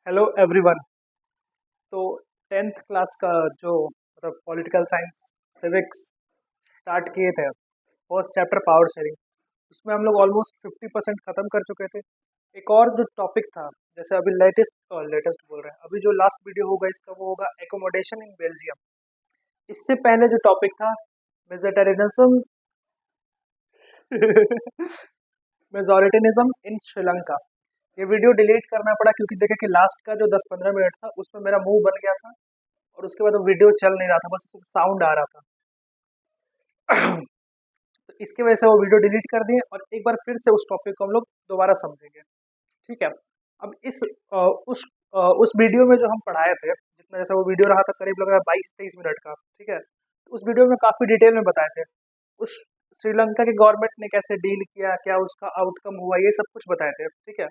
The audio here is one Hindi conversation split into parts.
Hello everyone. तो टेंथ क्लास का जो पॉलिटिकल साइंस सिविक्स स्टार्ट किए थे, फर्स्ट चैप्टर पावर शेयरिंग, उसमें हम लोग ऑलमोस्ट 50% ख़त्म कर चुके थे। एक और जो टॉपिक था, जैसे अभी लेटेस्ट बोल रहे हैं, अभी जो लास्ट वीडियो होगा इसका वो होगा एकोमोडेशन इन बेल्जियम। इससे पहले जो टॉपिक था मेजोरिटेरिज्म मेजोरिटेनिज्म इन श्रीलंका, ये वीडियो डिलीट करना पड़ा क्योंकि देखे कि लास्ट का जो 10-15 मिनट था उसमें मेरा मुंह बन गया था और उसके बाद वो वीडियो चल नहीं रहा था, बस उसमें साउंड आ रहा था। तो इसकी वजह से वो वीडियो डिलीट कर दिए और एक बार फिर से उस टॉपिक को हम लोग दोबारा समझेंगे। ठीक है। अब उस वीडियो में जो हम पढ़ाए थे, जितना जैसे वो वीडियो रहा था करीब लग रहा है 22-23 मिनट का। ठीक है। उस वीडियो में काफ़ी डिटेल में बताए थे उस श्रीलंका के गवर्नमेंट ने कैसे डील किया, क्या उसका आउटकम हुआ, ये सब कुछ बताए थे। ठीक है।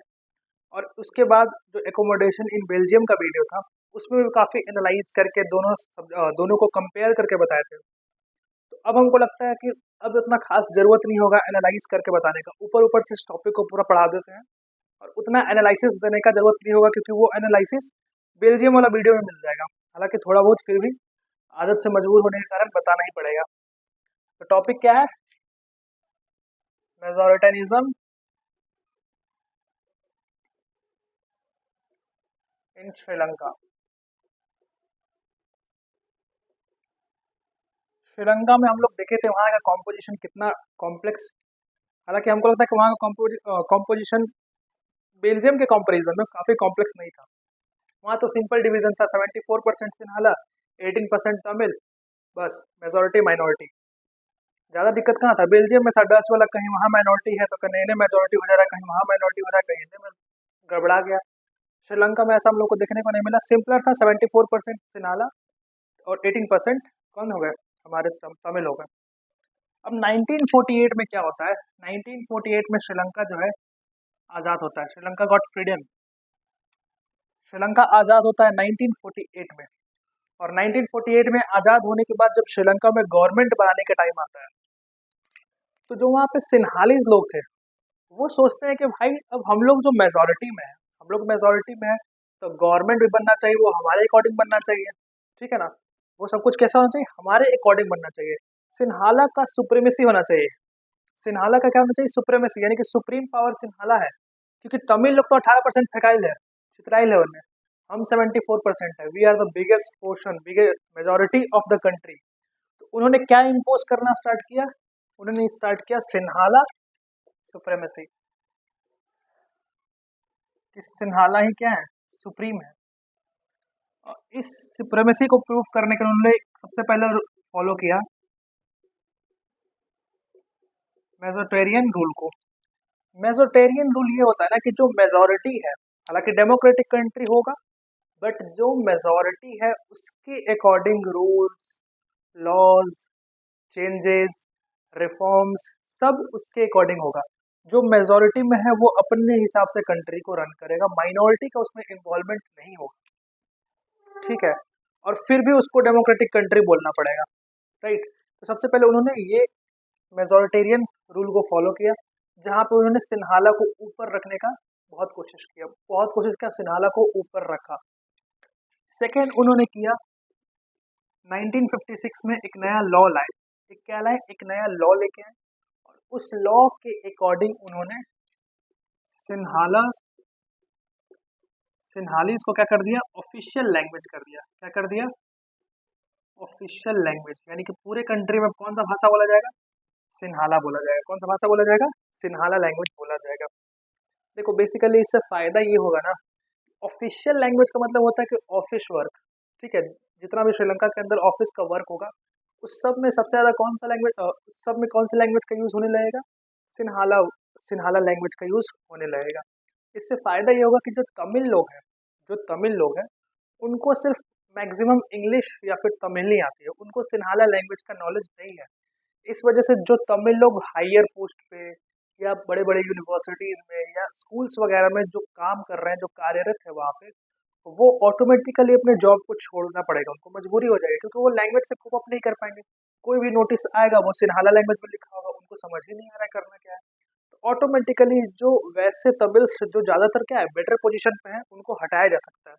और उसके बाद जो एकोमोडेशन इन बेल्जियम का वीडियो था उसमें भी काफ़ी एनालाइज करके दोनों को कंपेयर करके बताए थे। तो अब हमको लगता है कि अब इतना खास ज़रूरत नहीं होगा एनालाइज करके बताने का, ऊपर ऊपर से इस टॉपिक को पूरा पढ़ा देते हैं और उतना एनालिसिस देने का ज़रूरत नहीं होगा क्योंकि वो एनालिसिस बेल्जियम वाला वीडियो में मिल जाएगा। हालांकि थोड़ा बहुत फिर भी आदत से मजबूर होने के कारण बताना ही पड़ेगा। तो टॉपिक क्या है? मेजोरिटेनिज्म इन श्रीलंका। श्रीलंका में हम लोग देखे थे वहाँ का कॉम्पोजिशन कितना कॉम्प्लेक्स। हालांकि हमको लगता है कि वहाँ का कॉम्पोजिशन बेल्जियम के कंपैरिजन में काफ़ी कॉम्प्लेक्स नहीं था। वहाँ तो सिंपल डिवीजन था, 74% सिन्हाला, 18% तमिल, बस मेजोरिटी माइनॉरिटी। ज़्यादा दिक्कत कहाँ था? बेल्जियम में था डच वाला, कहीं वहाँ माइनॉरिटी है तो कहीं इन्हें मेजोरिटी हो जा रहा है, कहीं वहाँ माइनॉरिटी हो रहा है, कहीं इन्हें में गड़बड़ा गया। श्रीलंका में ऐसा हम लोग को देखने को नहीं मिला, सिंपलर था, 74% सिन्हाला और 18% कौन हो गए? हमारे तमिल हो गए। अब 1948 में क्या होता है? 1948 में श्रीलंका जो है आज़ाद होता है, श्रीलंका गॉट फ्रीडम। श्रीलंका आज़ाद होता है 1948 में। और 1948 में आज़ाद होने के बाद जब श्रीलंका में गवर्नमेंट बनाने का टाइम आता है तो जो वहाँ पे सिन्हालीज लोग थे वो सोचते हैं कि भाई अब हम लोग जो मेजोरिटी में है, हम लोग मेजोरिटी में है तो गवर्नमेंट भी बनना चाहिए, वो हमारे अकॉर्डिंग बनना चाहिए। ठीक है ना? वो सब कुछ कैसा होना चाहिए? हमारे अकॉर्डिंग बनना चाहिए। सिन्हाला का सुप्रीमेसी होना चाहिए। सिन्हाला का क्या होना चाहिए? सुप्रीमेसी, यानी कि सुप्रीम पावर सिन्हाला है। क्योंकि तमिल लोग तो 18% फेकाइल है, चित्राइल है उनमें। हम 74% है, we are the biggest portion, biggest majority of the country. तो उन्होंने क्या इम्पोज करना स्टार्ट किया? उन्होंने स्टार्ट किया सिन्हाला सुप्रीमेसी, कि सिन्हाला ही क्या है? सुप्रीम है। और इस सुप्रीमेसी को प्रूव करने के लिए उन्होंने सबसे पहले फॉलो किया मेजोटेरियन रूल को। मेजोटेरियन रूल ये होता है ना कि जो मेजोरिटी है, हालांकि डेमोक्रेटिक कंट्री होगा, बट जो मेजोरिटी है उसके according rules, laws, changes, reforms सब उसके अकॉर्डिंग होगा। जो मेजोरिटी में है वो अपने हिसाब से कंट्री को रन करेगा, माइनॉरिटी का उसमें इन्वॉल्वमेंट नहीं होगा। ठीक है। और फिर भी उसको डेमोक्रेटिक कंट्री बोलना पड़ेगा, राइट? तो सबसे पहले उन्होंने ये मेजोरिटेरियन रूल को फॉलो किया, जहाँ पे उन्होंने सिन्हाला को ऊपर रखने का बहुत कोशिश किया, सिन्हाला को ऊपर रखा। सेकेंड उन्होंने किया 1956 में एक नया लॉ लाए। एक क्या लाए? एक नया लॉ लेके आए और उस लॉ के अकॉर्डिंग उन्होंने सिन्हाला सिन्हालीज को क्या कर दिया? ऑफिशियल लैंग्वेज कर दिया। क्या कर दिया? ऑफिशियल लैंग्वेज, यानी कि पूरे कंट्री में कौन सा भाषा बोला जाएगा? सिन्हाला बोला जाएगा। कौन सा भाषा बोला जाएगा? सिन्हाला लैंग्वेज बोला जाएगा। देखो बेसिकली इससे फायदा ये होगा ना, ऑफिशियल लैंग्वेज का मतलब होता है कि ऑफिस वर्क। ठीक है। जितना भी श्रीलंका के अंदर ऑफिस का वर्क होगा उस सब में सबसे ज़्यादा कौन सा लैंग्वेज, उस सब में कौन सा लैंग्वेज का यूज़ होने लगेगा? सिन्हाला सिन्हाला लैंग्वेज का यूज़ होने लगेगा। इससे फ़ायदा ये होगा कि जो तमिल लोग हैं उनको सिर्फ मैक्सिमम इंग्लिश या फिर तमिल नहीं आती है, उनको सिन्हाला लैंग्वेज का नॉलेज नहीं है। इस वजह से जो तमिल लोग हायर पोस्ट पे या बड़े बड़े यूनिवर्सिटीज़ में या स्कूल्स वगैरह में जो काम कर रहे हैं, जो कार्यरत है वहाँ पे, वो ऑटोमेटिकली अपने जॉब को छोड़ना पड़ेगा, उनको मजबूरी हो जाएगी क्योंकि वो लैंग्वेज से कोप अप नहीं कर पाएंगे। कोई भी नोटिस आएगा वो सिन्हाला लैंग्वेज में लिखा होगा, उनको समझ ही नहीं आ रहा है करना क्या है। तो ऑटोमेटिकली जो वैसे तमिल्स जो ज़्यादातर क्या है बेटर पोजीशन पे हैं उनको हटाया जा सकता है।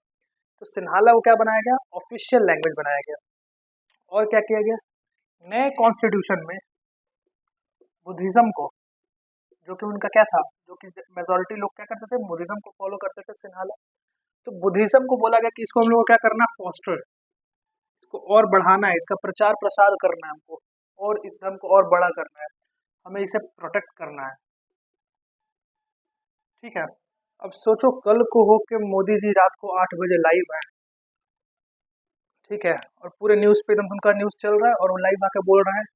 तो सिन्हाला को क्या बनाया गया, ऑफिशियल लैंग्वेज बनाया गया। और क्या किया गया, नए कॉन्स्टिट्यूशन में बुद्धिज्म को, जो कि उनका क्या था, जो कि मेजोरिटी लोग क्या करते थे, बुद्धिज्म को फॉलो करते थे सिन्हाला। तो बुद्धिज्म को बोला गया कि इसको हम लोग को क्या करना, फॉस्टर, इसको और बढ़ाना है, इसका प्रचार प्रसार करना है हमको, और इस धर्म को और बड़ा करना है, हमें इसे प्रोटेक्ट करना है। ठीक है, अब सोचो कल को हो के मोदी जी रात को 8 बजे लाइव है, ठीक है, और पूरे न्यूज़ पे एकदम उनका न्यूज़ चल रहा है और वो लाइव आके बोल रहे हैं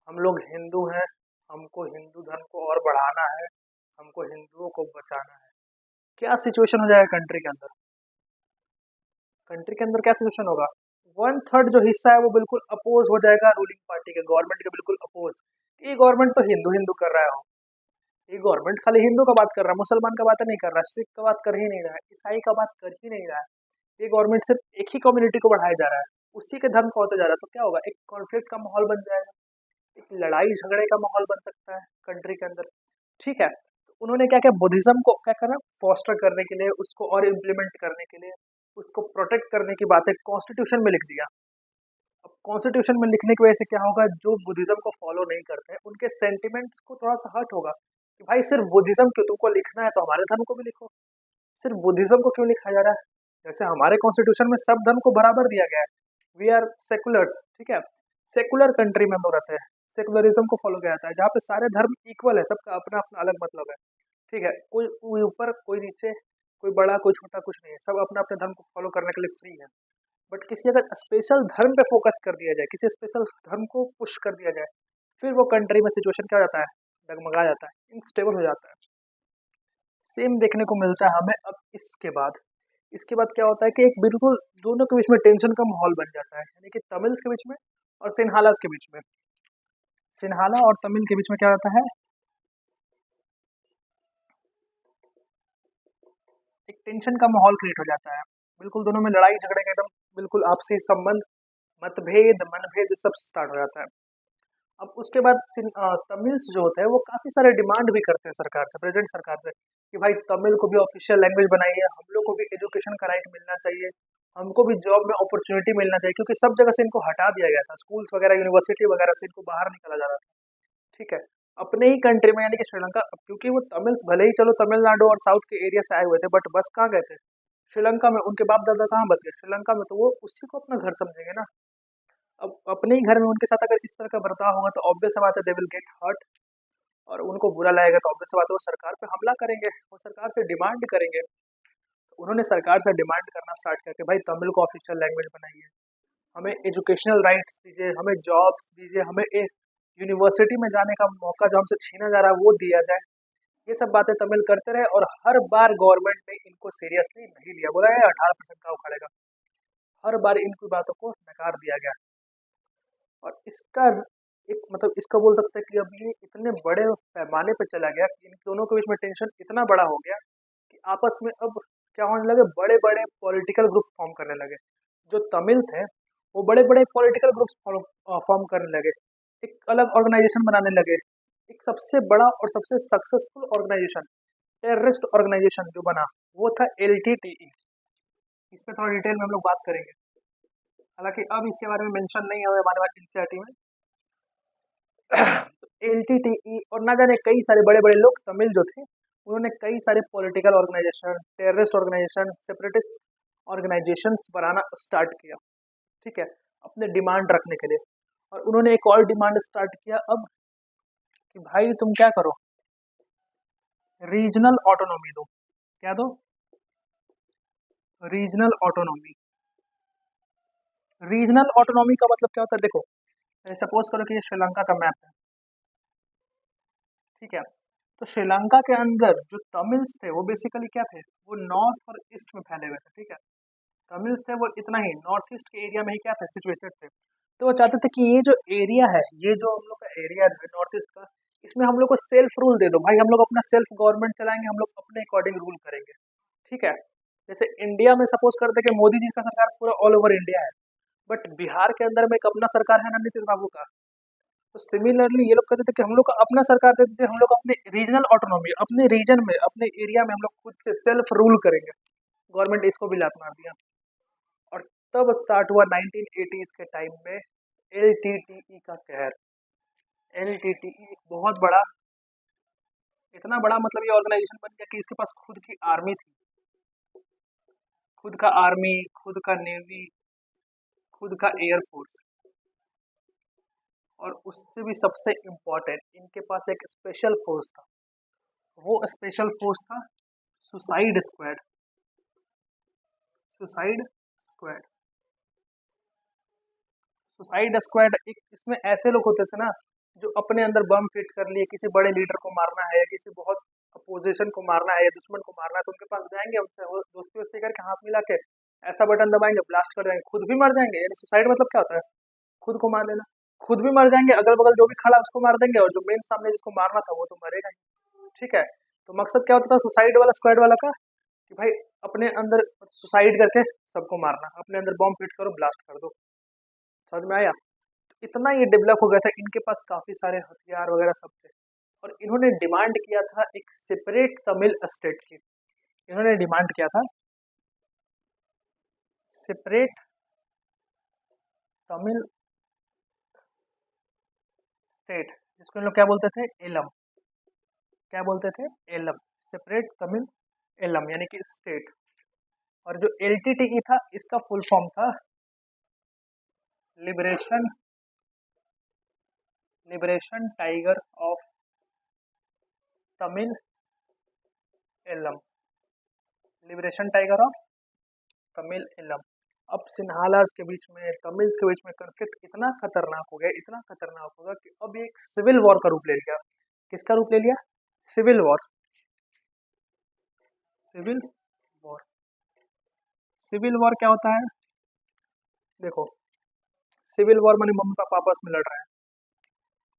हम लोग हिंदू हैं, हमको हिंदू धर्म को और बढ़ाना है, हमको हिंदुओं को बचाना है। क्या सिचुएशन हो जाएगा कंट्री के अंदर, कंट्री के अंदर क्या सिचुएशन होगा, 1/3 जो हिस्सा है वो बिल्कुल अपोज हो जाएगा रूलिंग पार्टी के, गवर्नमेंट के बिल्कुल अपोज। ये गवर्नमेंट तो हिंदू हिंदू कर रहा है, ये गवर्नमेंट खाली हिंदू का बात कर रहा है, मुसलमान का बात नहीं कर रहा है, सिख का बात कर ही नहीं रहा है, ईसाई का बात कर ही नहीं रहा है। ये गवर्नमेंट सिर्फ एक ही कम्युनिटी को बढ़ाया जा रहा है, उसी के धर्म का होता जा रहा है। तो क्या होगा, एक कॉन्फ्लिक्ट का माहौल बन जाएगा, एक लड़ाई झगड़े का माहौल बन सकता है कंट्री के अंदर। ठीक है, तो उन्होंने क्या किया, बुद्धिज्म को क्या करना, फॉस्टर करने के लिए, उसको और इम्प्लीमेंट करने के लिए, उसको प्रोटेक्ट करने की बातें कॉन्स्टिट्यूशन में लिख दिया। अब कॉन्स्टिट्यूशन में लिखने की वजह से क्या होगा, जो बुद्धिज्म को फॉलो नहीं करते हैं उनके सेंटिमेंट्स को थोड़ा सा हर्ट होगा कि भाई सिर्फ बुद्धिज्म क्यों, तुमको लिखना है तो हमारे धर्म को भी लिखो, सिर्फ बुद्धिज्म को क्यों लिखा जा रहा है, जैसे हमारे कॉन्स्टिट्यूशन में सब धर्म को बराबर दिया गया है, वी आर सेकुलर्स, ठीक है, सेकुलर कंट्री में हम लोग रहते हैं, सेकुलरिज्म को फॉलो किया जाता है, जहाँ पे सारे धर्म इक्वल है, सबका अपना अपना अलग मतलब है। ठीक है, कोई ऊपर कोई नीचे, कोई बड़ा कोई छोटा कुछ नहीं है, सब अपने अपने धर्म को फॉलो करने के लिए फ्री है। बट किसी अगर स्पेशल धर्म पे फोकस कर दिया जाए, किसी स्पेशल धर्म को पुश कर दिया जाए, फिर वो कंट्री में सिचुएशन क्या हो जाता है, डगमगा जाता है, इनस्टेबल हो जाता है। सेम देखने को मिलता है हमें अब इसके बाद क्या होता है कि एक बिल्कुल दोनों के बीच में टेंशन का माहौल बन जाता है, यानी कि तमिल्स के बीच में और सिन्हालास के बीच में, सिन्हाला और तमिल के बीच में क्या होता है, एक टेंशन का माहौल क्रिएट हो जाता है, बिल्कुल दोनों में लड़ाई झगड़े का एकदम बिल्कुल आपसी संबंध, मतभेद मनभेद सब स्टार्ट हो जाता है। अब उसके बाद तमिल्स जो होते हैं वो काफ़ी सारे डिमांड भी करते हैं सरकार से, प्रेजेंट सरकार से, कि भाई तमिल को भी ऑफिशियल लैंग्वेज बनाइए, हम लोग को भी एजुकेशन का राइट मिलना चाहिए, हमको भी जॉब में अपॉर्चुनिटी मिलना चाहिए, क्योंकि सब जगह से इनको हटा दिया गया था, स्कूल्स वगैरह यूनिवर्सिटी वगैरह से इनको बाहर निकाला जा रहा था। ठीक है, अपने ही कंट्री में यानी कि श्रीलंका, अब क्योंकि वो तमिल्स भले ही चलो तमिलनाडु और साउथ के एरिया से आए हुए थे, बट बस कहाँ गए थे, श्रीलंका में, उनके बाप दादा कहाँ बस गए, श्रीलंका में, तो वो उसी को अपना घर समझेंगे ना। अब अपने ही घर में उनके साथ अगर इस तरह का बर्ताव होगा तो ऑब्वियस बात है दे विल गेट हर्ट, और उनको बुरा लगेगा, तो ऑब्वियस बात है वो सरकार पे हमला करेंगे, वो सरकार से डिमांड करेंगे। तो उन्होंने सरकार से डिमांड करना स्टार्ट किया कि भाई तमिल को ऑफिशियल लैंग्वेज बनाइए, हमें एजुकेशनल राइट्स दीजिए, हमें जॉब्स दीजिए, हमें एक यूनिवर्सिटी में जाने का मौका जो हमसे छीना जा रहा है वो दिया जाए। ये सब बातें तमिल करते रहे और हर बार गवर्नमेंट ने इनको सीरियसली नहीं लिया, बोला है 18% का उखाड़ेगा, हर बार इनकी बातों को नकार दिया गया। और इसका एक मतलब इसका बोल सकते हैं कि अब ये इतने बड़े पैमाने पे चला गया कि इन दोनों के बीच में टेंशन इतना बड़ा हो गया कि आपस में अब क्या होने लगे, बड़े बड़े पॉलिटिकल ग्रुप फॉर्म करने लगे। जो तमिल थे वो बड़े बड़े पॉलिटिकल ग्रुप्स फॉर्म करने लगे, एक अलग ऑर्गेनाइजेशन बनाने लगे। एक सबसे बड़ा और सबसे सक्सेसफुल ऑर्गेनाइजेशन, टेररिस्ट ऑर्गेनाइजेशन जो बना वो था LTTE। इस पे थोड़ा डिटेल में हम लोग बात करेंगे, हालांकि अब इसके बारे में मेंशन नहीं है हमारे पास एनसीईआरटी में। LTTE और ना जाने कई सारे बड़े बड़े लोग तमिल जो थे उन्होंने कई सारे political organisation, terrorist organisation, separatist organisations बनाना स्टार्ट किया। ठीक है, अपने डिमांड रखने के लिए। और उन्होंने एक और डिमांड स्टार्ट किया अब कि भाई तुम क्या करो, रीजनल ऑटोनॉमी दो। क्या दो, रीजनल ऑटोनॉमी। रीजनल ऑटोनॉमी का मतलब क्या होता है, देखो सपोज करो कि ये श्रीलंका का मैप है, ठीक है, तो श्रीलंका के अंदर जो तमिल्स थे वो बेसिकली क्या थे, वो नॉर्थ और ईस्ट में फैले हुए थे। ठीक है, तमिल्स थे वो इतना ही नॉर्थ ईस्ट के एरिया में ही क्या थे, सिचुएटेड थे। तो वो चाहते थे कि ये जो एरिया है, ये जो हम लोग का एरिया है नॉर्थ ईस्ट का, इसमें हम लोग को सेल्फ रूल दे दो भाई, हम लोग अपना सेल्फ गवर्नमेंट चलाएंगे, हम लोग अपने अकॉर्डिंग रूल करेंगे। ठीक है, जैसे इंडिया में सपोज करते कि मोदी जी का सरकार पूरा ऑल ओवर इंडिया है, बट बिहार के अंदर में एक अपना सरकार है ना, नीतीश बाबू का, तो सिमिलरली ये लोग कहते थे कि हम लोग का अपना सरकार देते थे, हम लोग अपने रीजनल ऑटोनॉमी, अपने रीजन में, अपने एरिया में हम लोग खुद से सेल्फ रूल करेंगे। गवर्नमेंट इसको भी लात मार दिया। और तब स्टार्ट हुआ 1980s के टाइम में एलटीटीई का कहर। एलटीटीई एक बहुत बड़ा, इतना बड़ा मतलब ये ऑर्गेनाइजेशन बन गया कि इसके पास खुद की आर्मी थी, खुद का आर्मी, खुद का नेवी, खुद का एयरफोर्स, और उससे भी सबसे इम्पोर्टेंट इनके पास एक स्पेशल फोर्स था। वो स्पेशल फोर्स था suicide squad. Suicide squad, suicide squad एक, इसमें ऐसे लोग होते थे ना जो अपने अंदर बम फिट कर लिए, किसी बड़े लीडर को मारना है या किसी बहुत अपोजिशन को मारना है या दुश्मन को मारना है, तो उनके पास जाएंगे, उनसे वो दोस्ती वोस्ती करके हाथ मिला के ऐसा बटन दबाएंगे, ब्लास्ट कर जाएंगे, खुद भी मर जाएंगे। यानी सुसाइड मतलब क्या होता है? खुद को मार लेना। खुद भी मर जाएंगे, अगल बगल जो भी खड़ा है उसको मार देंगे, और जो मेन सामने जिसको मारना था वो तो मरेगा ही। ठीक है, तो मकसद क्या होता था सुसाइड वाला, स्क्वाड वाला का, कि भाई अपने अंदर सुसाइड करके सबको मारना, अपने अंदर बॉम्ब फिट करो, ब्लास्ट कर दो। समझ में आया? तो इतना ये डेवलप हो गया था, इनके पास काफी सारे हथियार वगैरह सब थे, और इन्होंने डिमांड किया था एक सेपरेट तमिल स्टेट की। इन्होंने डिमांड किया था सेपरेट तमिल स्टेट, जिसको इन लोग क्या बोलते थे? एलम। क्या बोलते थे? एलम। सेपरेट तमिल एलम, यानी कि स्टेट। और जो एलटीटीई था, इसका फुल फॉर्म था liberation liberation tiger of Tamil Eelam. Liberation tiger of Tamil Eelam. अब सिन्हालास के बीच में, तमिल्स के बीच में कॉन्फ्लिक्ट इतना खतरनाक हो गया, इतना खतरनाक होगा कि अब ये एक सिविल वॉर का रूप ले लिया। किसका रूप ले लिया? Civil war. Civil war. Civil war क्या होता है? देखो, सिविल वॉर माने मम्मी पापा आपस में लड़ रहे हैं।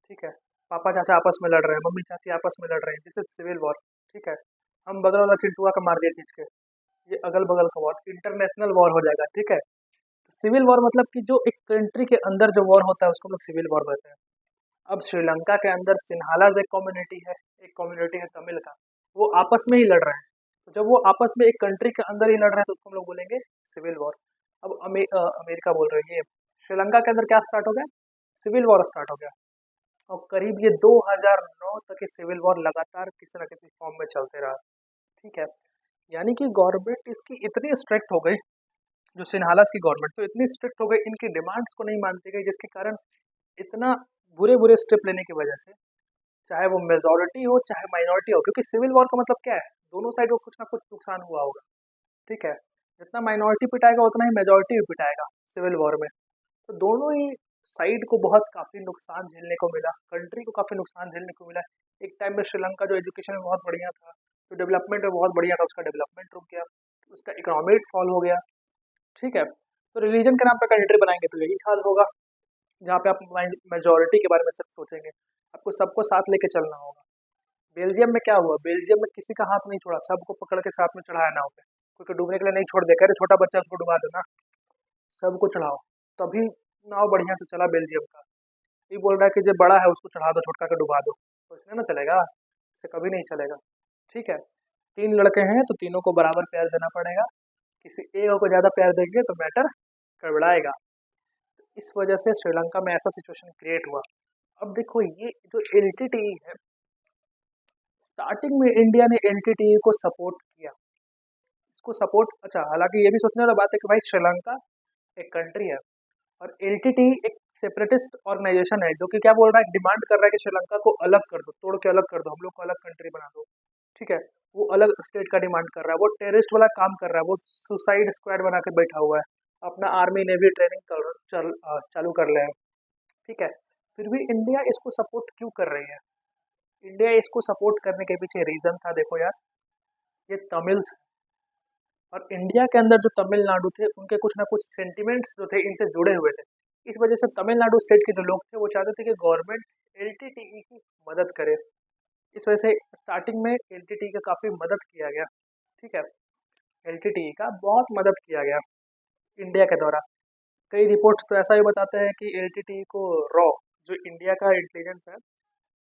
ठीक है, पापा चाचा आपस में लड़ रहे हैं, मम्मी चाची आपस में लड़ रहे हैं, दिस इज सिविल वॉर। ठीक है, हम बगल वाला चिंटुआ का मार दिए खींच के, ये अगल बगल का वॉर, इंटरनेशनल वॉर हो जाएगा। ठीक है, सिविल वॉर मतलब कि जो एक कंट्री के अंदर जो वॉर होता है उसको हम लोग सिविल वॉर कहते हैं। अब श्रीलंका के अंदर सिन्हालाज एक कम्युनिटी है, एक कम्युनिटी है तमिल का, वो आपस में ही लड़ रहे हैं। तो जब वो आपस में एक कंट्री के अंदर ही लड़ रहे हैं तो उसको हम लोग बोलेंगे सिविल वॉर। अब अमेरिका बोल रहे हैं, ये श्रीलंका के अंदर क्या स्टार्ट हो गया? सिविल वॉर स्टार्ट हो गया। और करीब ये 2009 तक ये सिविल वॉर लगातार किसी न किसी फॉर्म में चलते रहा। ठीक है, यानी कि गवर्नमेंट इसकी इतनी स्ट्रिक्ट हो गई, जो सिन्हालास की गवर्नमेंट तो इतनी स्ट्रिक्ट हो गई, इनकी डिमांड्स को नहीं मानती गई, जिसके कारण इतना बुरे बुरे स्टेप लेने की वजह से, चाहे वो मेजोरिटी हो चाहे माइनॉरिटी हो, क्योंकि सिविल वॉर का मतलब क्या है? दोनों साइड को कुछ ना कुछ नुकसान हुआ होगा। ठीक है, जितना माइनॉरिटी पिटाएगा उतना ही मेजोरिटी भी पिटाएगा सिविल वॉर में। तो दोनों ही साइड को बहुत काफ़ी नुकसान झेलने को मिला, कंट्री को काफ़ी नुकसान झेलने को मिला। एक टाइम में श्रीलंका जो एजुकेशन में बहुत बढ़िया था, जो डेवलपमेंट में बहुत बढ़िया था, उसका डेवलपमेंट रुक गया, उसका इकोनॉमिक फॉल हो गया। ठीक है, तो रिलीजन के नाम पे कंट्री बनाएंगे तो यही हाल होगा, जहाँ पे आप मेजोरिटी के बारे में सिर्फ सोचेंगे। आपको सबको साथ लेके चलना होगा। बेल्जियम में क्या हुआ? बेल्जियम में किसी का हाथ नहीं छोड़ा, सबको पकड़ के साथ में चढ़ाया नाव पे। कोई को डूबने के लिए नहीं छोड़ दे, कह रहे छोटा बच्चा उसको डुबा देना, सबको चढ़ाओ, तभी नाव बढ़िया से चला बेल्जियम का। ये बोल रहा है कि जो बड़ा है उसको चढ़ा दो, छोटका के डुबा दो, तो इसमें ना चलेगा, इससे कभी नहीं चलेगा। ठीक है, 3 लड़के हैं तो तीनों को बराबर प्यार देना पड़ेगा, किसी एक को ज़्यादा प्यार देंगे तो मैटर गड़बड़ाएगा। तो इस वजह से श्रीलंका में ऐसा सिचुएशन क्रिएट हुआ। अब देखो, ये जो एलटीटीई है, स्टार्टिंग में इंडिया ने एलटीटीई को सपोर्ट किया, इसको सपोर्ट, अच्छा हालांकि ये भी सोचने वाला बात है कि भाई श्रीलंका एक कंट्री है और एलटीटीई एक सेपरेटिस्ट ऑर्गेनाइजेशन है, जो कि क्या बोल रहा है, डिमांड कर रहा है कि श्रीलंका को अलग कर दो, तोड़ के अलग कर दो, हम लोग को अलग कंट्री बना दो। ठीक है, वो अलग स्टेट का डिमांड कर रहा है, वो टेररिस्ट वाला काम कर रहा है, वो सुसाइड स्क्वाड बना के बैठा हुआ है, अपना आर्मी नेवी ट्रेनिंग चालू कर ले है। ठीक है, फिर भी इंडिया इसको सपोर्ट क्यों कर रही है? इंडिया इसको सपोर्ट करने के पीछे रीज़न था, देखो यार, ये तमिल्स हैं, और इंडिया के अंदर जो तमिलनाडु थे उनके कुछ ना कुछ सेंटिमेंट्स जो थे इनसे जुड़े हुए थे। इस वजह से तमिलनाडु स्टेट के जो लोग थे वो चाहते थे कि गवर्नमेंट एलटीटीई की मदद करे। इस वजह से स्टार्टिंग में एलटीटीई का काफ़ी मदद किया गया। ठीक है, एलटीटीई का बहुत मदद किया गया इंडिया के द्वारा। कई रिपोर्ट्स तो ऐसा भी बताते हैं कि एलटीटीई को रॉ, जो इंडिया का इंटेलिजेंस है,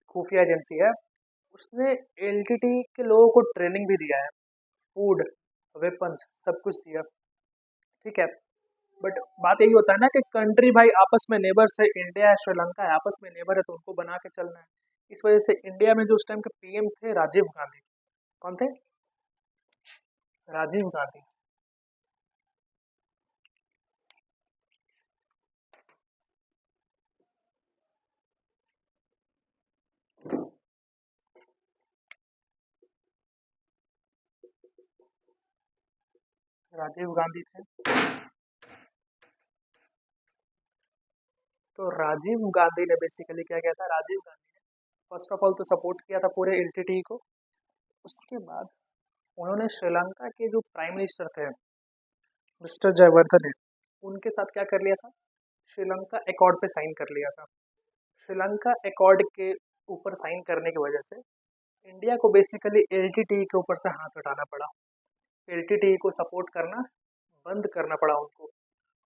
खुफिया एजेंसी है, उसने एलटीटी के लोगों को ट्रेनिंग भी दिया है, फूड, वेपन्स, सब कुछ दिया। ठीक है, बट बात यही होता है ना कि कंट्री भाई आपस में नेबर्स है, इंडिया है, श्रीलंका है, आपस में नेबर है, तो उनको बना के चलना है। इस वजह से इंडिया में जो उस टाइम के पीएम थे राजीव गांधी। कौन थे? राजीव गांधी। राजीव गांधी थे। तो राजीव गांधी ने बेसिकली क्या किया था, राजीव गांधी ने फर्स्ट ऑफ ऑल तो सपोर्ट किया था पूरे एलटीटी को। उसके बाद उन्होंने श्रीलंका के जो प्राइम मिनिस्टर थे मिस्टर जयवर्धने, उनके साथ क्या कर लिया था, श्रीलंका अकॉर्ड पे साइन कर लिया था। श्रीलंका अकॉर्ड के ऊपर साइन करने की वजह से इंडिया को बेसिकली एलटीटी के ऊपर से हाथ हटाना पड़ा। एलटीटी को सपोर्ट करना बंद करना पड़ा उनको,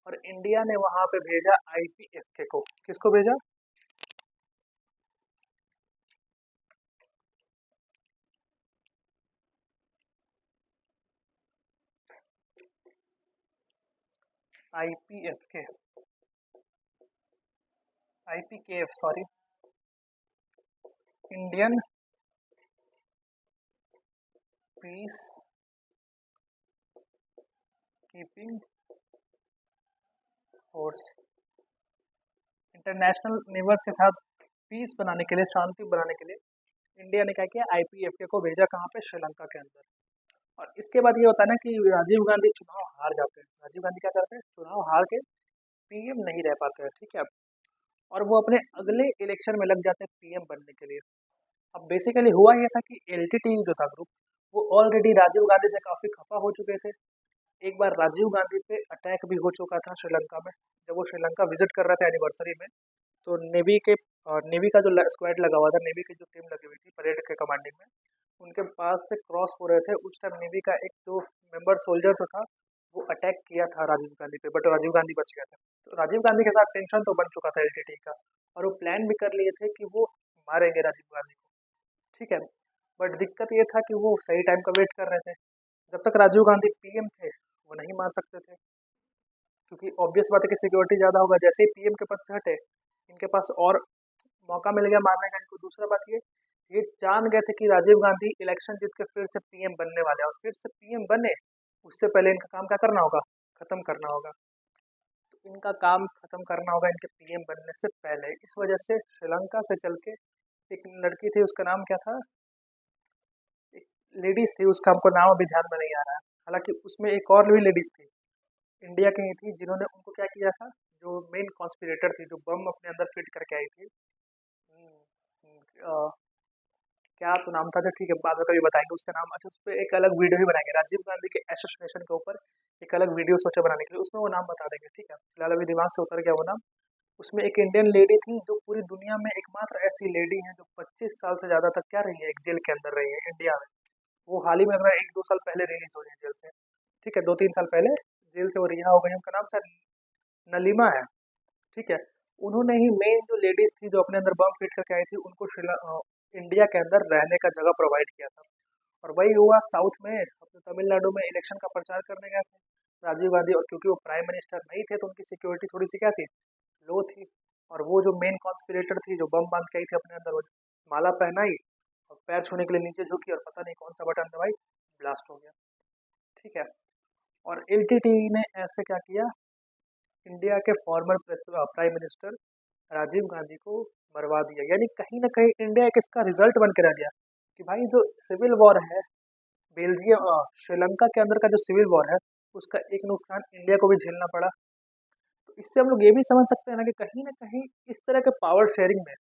और इंडिया ने वहां पे भेजा आईपीएफके को। किसको भेजा? IPFK, IPKF sorry, Indian peace keeping force. International neighbours के साथ पीस बनाने के लिए, शांति बनाने के लिए इंडिया ने क्या किया, आईपीएफके को भेजा कहाँ पे, श्रीलंका के अंदर। और इसके बाद ये होता है ना कि राजीव गांधी चुनाव हार जाते हैं। राजीव गांधी क्या करते हैं, चुनाव हार के पीएम नहीं रह पाते हैं। ठीक है, और वो अपने अगले इलेक्शन में लग जाते हैं पीएम बनने के लिए। अब बेसिकली हुआ ये था कि एलटीटी जो था ग्रुप, वो ऑलरेडी राजीव गांधी से काफ़ी खफा हो चुके थे। एक बार राजीव गांधी पे अटैक भी हो चुका था श्रीलंका में, जब वो श्रीलंका विजिट कर रहे थे एनिवर्सरी में। तो नेवी के, नेवी का जो स्क्वाड लगा हुआ था, नेवी की जो टीम लगी हुई थी परेड के कमांडिंग में, उनके पास से क्रॉस हो रहे थे। उस टाइम नेवी का एक जो मेंबर सोल्जर जो था, वो अटैक किया था राजीव गांधी पे, बट राजीव गांधी बच गया था। तो राजीव गांधी के साथ टेंशन तो बन चुका था एलटीटी का, और वो प्लान भी कर लिए थे कि वो मारेंगे राजीव गांधी को। ठीक है, बट दिक्कत ये था कि वो सही टाइम का वेट कर रहे थे। जब तक राजीव गांधी पीएम थे वो नहीं मार सकते थे, क्योंकि ऑब्वियस बात है कि सिक्योरिटी ज़्यादा होगा। जैसे ही पीएम के पद से हटे, इनके पास और मौका मिल गया मारने का इनको। दूसरा बात ये जान गए थे कि राजीव गांधी इलेक्शन जीत के फिर से पीएम बनने वाले हैं, और फिर से पीएम बने उससे पहले इनका काम क्या करना होगा, खत्म करना होगा। तो इनका काम खत्म करना होगा इनके पीएम बनने से पहले। इस वजह से श्रीलंका से चल के एक लड़की थी, उसका नाम क्या था, एक लेडीज थी, उसका हमको नाम अभी ध्यान में नहीं आ रहा है। हालांकि उसमें एक और भी लेडीज थी, इंडिया की ही थी, जिन्होंने उनको क्या किया था, जो मेन कॉन्स्पिरेटर थी, जो बम अपने अंदर फिट करके आई थी। हम्म, क्या तो नाम था, जो ठीक है बाद में कभी बताएंगे उसका नाम। अच्छा, उस पर एक अलग वीडियो ही बनाएंगे राजीव गांधी के एसोसिनेशन के ऊपर, एक अलग वीडियो सोचा बनाने के लिए, उसमें वो नाम बता देंगे। ठीक है, फिलहाल अभी दिमाग से उतर गया वो नाम। उसमें एक इंडियन लेडी थी, जो पूरी दुनिया में एकमात्र ऐसी लेडी है जो 25 साल से ज़्यादा तक क्या रही है, एक जेल के अंदर रही है इंडिया में। वो हाल ही में अगर 1-2 साल पहले रिलीज हुई है जेल से। ठीक है, 2-3 साल पहले जेल से वो रिहा हो गई। उनका नाम शायद नलीमा है। ठीक है, उन्होंने ही मेन जो लेडीज थी जो अपने अंदर बम फिट करके आई थी, उनको इंडिया के अंदर रहने का जगह प्रोवाइड किया था। और वही हुआ साउथ में, अपने तमिलनाडु में इलेक्शन का प्रचार करने गए थे राजीव गांधी, और क्योंकि वो प्राइम मिनिस्टर नहीं थे तो उनकी सिक्योरिटी थोड़ी सी क्या थी, लो थी। और वो जो मेन कॉन्स्पिरेटर थी, जो बम बांध के आई थी अपने अंदर, वो माला पहनाई और पैर छूने के लिए नीचे झुकी, और पता नहीं कौन सा बटन दबाई, ब्लास्ट हो गया। ठीक है, और एलटीटी ने ऐसे क्या किया, इंडिया के former prime minister Rajiv Gandhi को मरवा दिया। यानी कहीं ना कहीं इंडिया एक इसका रिजल्ट बन के रह गया कि भाई जो सिविल वॉर है बेल्जियम श्रीलंका के अंदर का जो सिविल वॉर है, उसका एक नुकसान इंडिया को भी झेलना पड़ा। तो इससे हम लोग ये भी समझ सकते हैं ना कहीं इस तरह के पावर शेयरिंग में,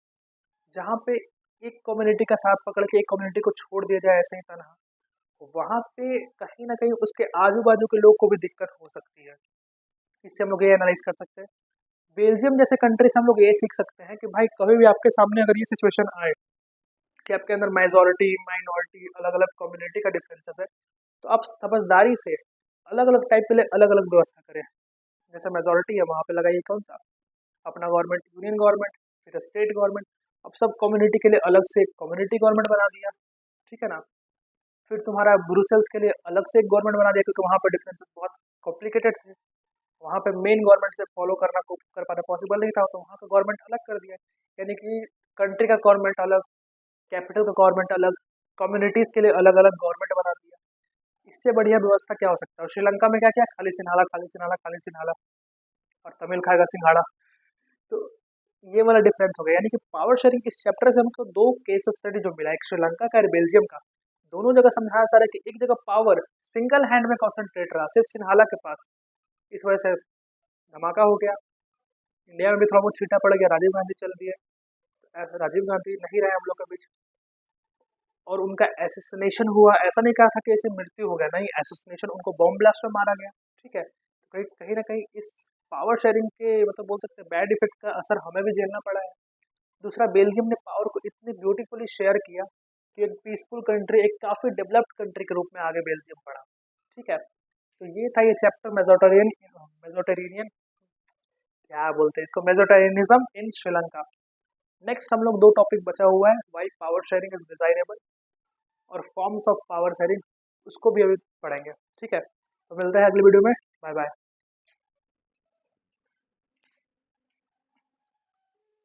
जहाँ पे एक कम्युनिटी का साथ पकड़ के एक कम्युनिटी को छोड़ दिया जाए ऐसे ही तनहा, वहाँ पे कहीं ना कहीं उसके आजू बाजू के लोग को भी दिक्कत हो सकती है। इससे हम लोग ये एनालाइज कर सकते हैं। बेल्जियम जैसे कंट्री से हम लोग ये सीख सकते हैं कि भाई कभी भी आपके सामने अगर ये सिचुएशन आए कि आपके अंदर मेजोरिटी माइनॉरिटी अलग अलग कम्युनिटी का डिफरेंसेस है, तो आप समझदारी से अलग अलग टाइप के लिए अलग अलग व्यवस्था करें। जैसे मेजोरिटी है वहाँ पे लगाइए कौन सा, अपना गवर्नमेंट, यूनियन गवर्नमेंट। फिर स्टेट गवर्नमेंट, अब सब कम्युनिटी के लिए अलग से एक कम्युनिटी गवर्नमेंट बना दिया, ठीक है ना। फिर तुम्हारा ब्रुसेल्स के लिए अलग से एक गवर्नमेंट बना दिया, क्योंकि वहाँ पर डिफरेंसेस बहुत कॉम्प्लिकेटेड थे, वहाँ पे मेन गवर्नमेंट से फॉलो करना को कर पाना पॉसिबल नहीं था, तो वहाँ का गवर्नमेंट अलग कर दिया। यानी कि कंट्री का गवर्नमेंट अलग, कैपिटल का गवर्नमेंट अलग, कम्युनिटीज़ के लिए अलग अलग गवर्नमेंट बना दिया। इससे बढ़िया व्यवस्था क्या हो सकता है। और श्रीलंका में क्या किया, खाली सिन्हाला खाली सिन्हाला खाली सिन्हाला, और तमिल खाएगा सिंघाड़ा। तो ये वाला डिफरेंस हो गया। यानी कि पावर शेयरिंग इस चैप्टर से हमको दो केस स्टडी जो मिला, एक श्रीलंका का और बेल्जियम का, दोनों जगह समझाया जा रहा है कि एक जगह पावर सिंगल हैंड में कॉन्सेंट्रेट रहा सिर्फ सिन्हाला के पास, इस वजह से धमाका हो गया। इंडिया में भी थोड़ा बहुत छीटा पड़ गया, राजीव गांधी चल दिए, राजीव गांधी नहीं रहे हम लोग के बीच, और उनका एसेसिनेशन हुआ। ऐसा नहीं कहा था कि ऐसे मृत्यु हो गया, नहीं, एसेसिनेशन, उनको बॉम्ब ब्लास्ट में मारा गया, ठीक है। तो कहीं कहीं ना कहीं इस पावर शेयरिंग के मतलब बोल सकते हैं बैड इफेक्ट का असर हमें भी झेलना पड़ा है। दूसरा, बेल्जियम ने पावर को इतनी ब्यूटीफुली शेयर किया कि एक पीसफुल कंट्री, एक काफ़ी डेवलप्ड कंट्री के रूप में आगे बेल्जियम बढ़ा, ठीक है। तो ये था ये चैप्टर मेजोटेरियन, क्या बोलते हैं इसको, मेजोटेरियनिज्म इन श्रीलंका। नेक्स्ट हम लोग दो टॉपिक बचा हुआ है, why power sharing is desirable और फॉर्म्स ऑफ पावर शेयरिंग, उसको भी अभी पढ़ेंगे, ठीक है। तो मिलते हैं अगली वीडियो में, बाय बाय।